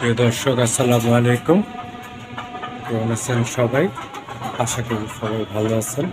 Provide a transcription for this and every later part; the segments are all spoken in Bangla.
প্রিয় দর্শক, আসসালামু আলাইকুম। কেমন আছেন সবাই? আশা করি সবাই ভালো আছেন।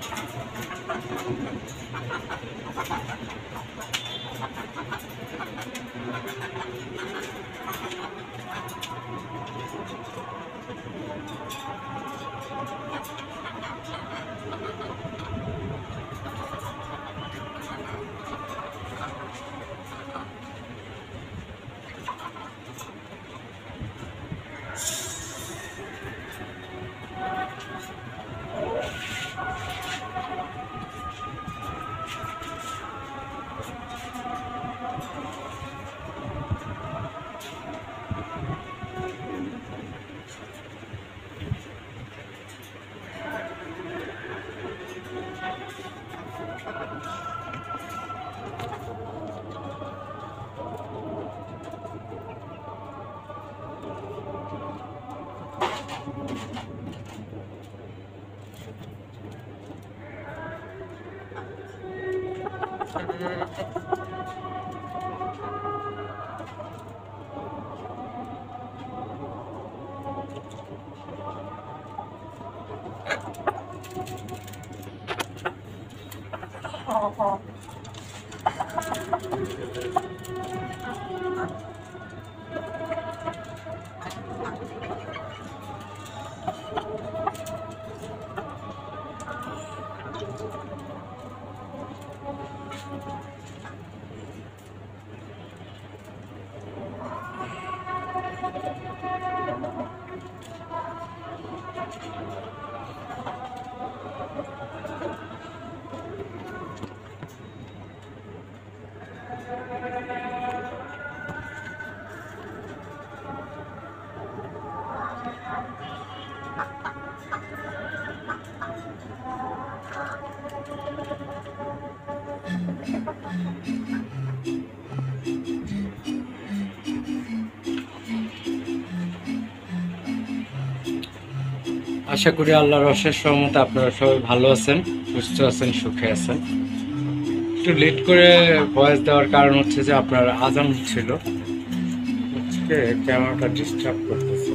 আশা করি আল্লাহর অশেষ রহমতে আপনারা সবাই ভালো আছেন, সুস্থ আছেন, সুখে আছেন। একটু লেট করে ভয়েস দেওয়ার কারণ হচ্ছে যে আপনার আজান হচ্ছিল, আজকে ক্যামেরাটা ডিস্টার্ব করতেছে।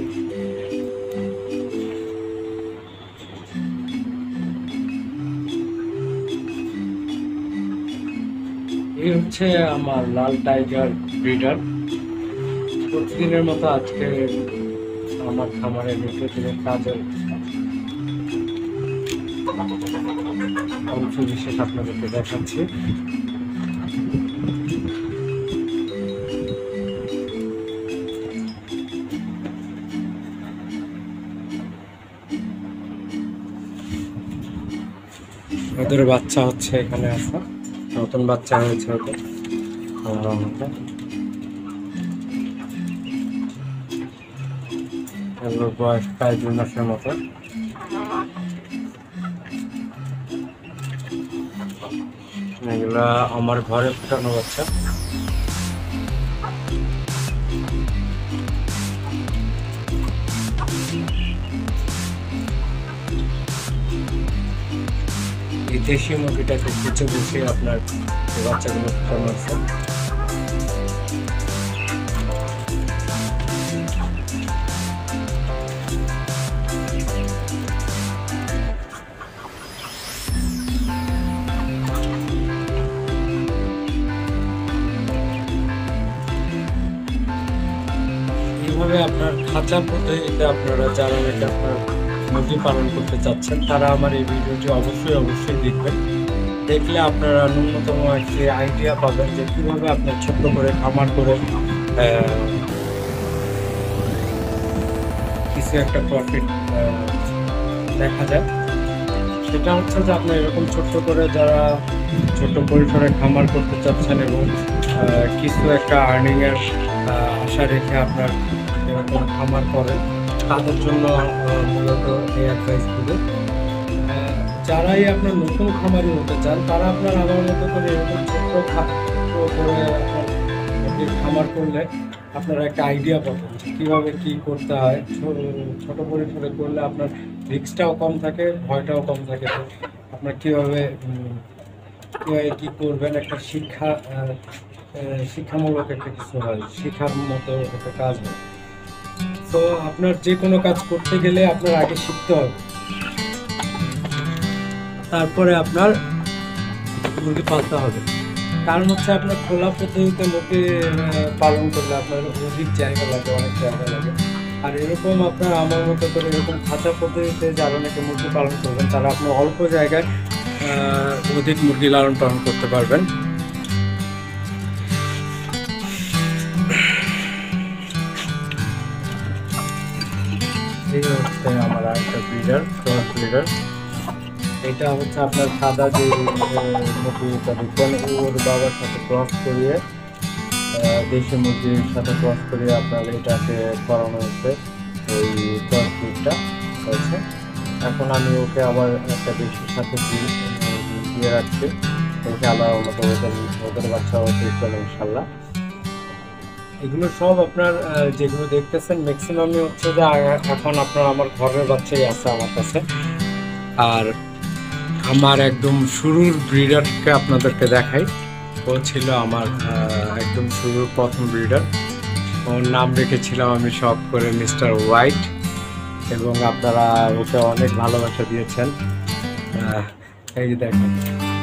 এই হচ্ছে আমার লাল টাইগার ব্রিডার। প্রতিদিনের মতো আজকে আমার খামারের নিত্যদিনের কাজের অংশ বিশেষ আপনাদেরকে দেখাচ্ছি। ওদের বাচ্চা হচ্ছে, এখানে আছে নতুন বাচ্চা হয়েছে ওদের। এগুলোর বয়স প্রায় 2 মাসের মতো। এগুলা আমার ঘরে ফুটানো বাচ্চা। এই দেশি মুরগিটাকে কিছু বসে আপনার বাচ্চাগুলো ফুটানো আছে। এইভাবে আপনার খাঁচা পদ্ধতিতে আপনারা যারা এটা আপনার মুরগি পালন করতে চাচ্ছেন তারা আমার এই ভিডিওটি অবশ্যই দেখবেন। দেখলে আপনারা ন্যূনতম একটি আইডিয়া পাবেন যে কীভাবে আপনার ছোট্ট করে খামার করে কিছু একটা প্রফিট দেখা যায়। সেটা হচ্ছে যে আপনার এরকম ছোট্ট করে যারা ছোট্ট পরিসরে খামার করতে চাচ্ছেন এবং কিছু একটা আর্নিংয়ের আশা রেখে আপনার এরকম খামার করেন, তাদের জন্য মূলত এই অ্যাডভাইসগুলো। যারাই আপনার নতুন খামারি হতে চান তারা আপনার আমার মতো করে এরকম ছোট্ট করে আপনার খামার করলে আপনারা একটা আইডিয়া পাবেন যে কীভাবে কী করতে হয়। ছোট পরিসরে করলে আপনার রিস্কটাও কম থাকে, ভয়টাও কম থাকে। আপনার কীভাবে কী করবেন একটা শিক্ষামূলক একটা কিছু হয়, শিক্ষার মতো একটা কাজ হয়। তো আপনার যে কোনো কাজ করতে গেলে আপনার আগে শিখতে হবে, তারপরে আপনার মুরগি পালতে হবে। কারণ হচ্ছে আপনার খোলা পদ্ধতিতে মুরগি পালন করলে আপনার অধিক জায়গা লাগে, অনেক জায়গা লাগে। আর এরকম আপনার আমার মতো করে এরকম খাঁচা পদ্ধতিতে যারা নাকি মুরগি পালন করবেন, তারা আপনার অল্প জায়গায় অধিক মুরগি লালন পালন করতে পারবেন। এই হচ্ছে আমার আরেকটা ব্রিডার, ক্রস ব্রিডার। এটা হচ্ছে আপনার সাদা যে মুরগিটা দেখবেন, ওর বাবার সাথে ক্রস করিয়ে, দেশি মুরগির সাথে ক্রস করিয়ে আপনার এটাকে করানো হচ্ছে, ওই ক্রস ব্রিডটা হয়েছে। এখন আমি ওকে আবার একটা দেশির সাথে দিয়ে রাখছি, ওকে আবার মতো ওদের বাচ্চা হতে চলে ইনশাল্লাহ। এগুলো সব আপনার যেগুলো দেখতেছেন ম্যাক্সিমামই হচ্ছে যে এখন আপনার আমার ঘরের বাচ্চাই আছে আমার কাছে। আর আমার একদম শুরুর ব্রিডারকে আপনাদেরকে দেখাই, ও ছিল আমার একদম শুরুর প্রথম ব্রিডার। ওর নাম রেখেছিলাম আমি শখ করে মিস্টার হোয়াইট, এবং আপনারা ওকে অনেক ভালোবাসা দিয়েছেন। এই যে দেখেন,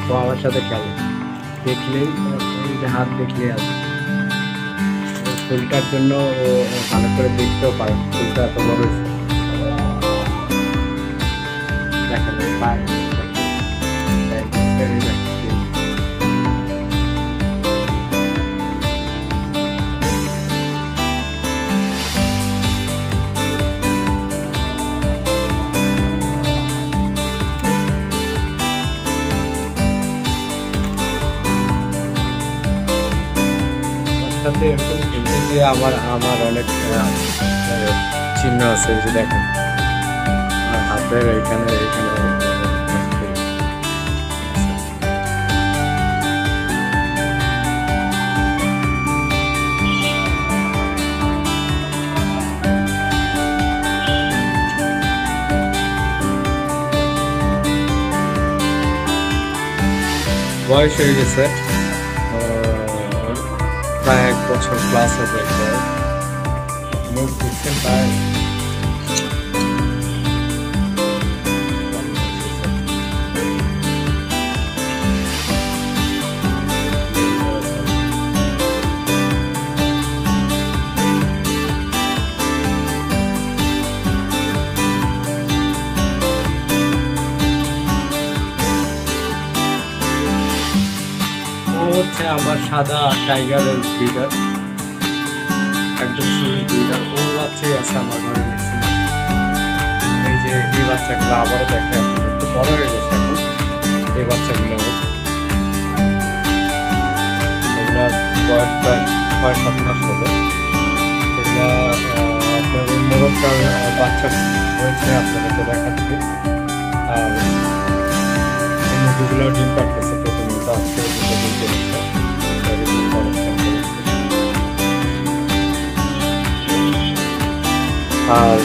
ও আমার সাথে খেলে, দেখলেই এই যে হাত দেখলেই আছে। ফুলটার জন্য ও ভালো করে দেখতেও পারে, ফুলটা এত বড় হয়েছে। দেখেন পায় সাথে এরকম যে আমার অনেক চিহ্ন আছে, যে দেখেন হাতের এখানে বয়স হয়ে গেছে, প্রায় 1 বছর প্লাস হবে। মুখ দিচ্ছেন প্রায় হচ্ছে আমার সাদা টাইগারের ব্রিডার, একদম শুরু ব্রিডার। ওর বাচ্চাই আছে আমার ঘরে ম্যাক্সিমাম। এই যে এই বাচ্চাগুলো আবারও দেখে একটু বড় হয়ে গেছে এখন, এই বাচ্চাগুলো এগুলার বয়স প্রায় 6-7 মাস হবে। এগুলা আপনার মোরগটার বাচ্চা হয়েছে, আপনাদেরকে দেখাচ্ছি। আর এই মুরগিগুলো ডিম পাড়তেছে প্রতিনিয়ত, আজকে আর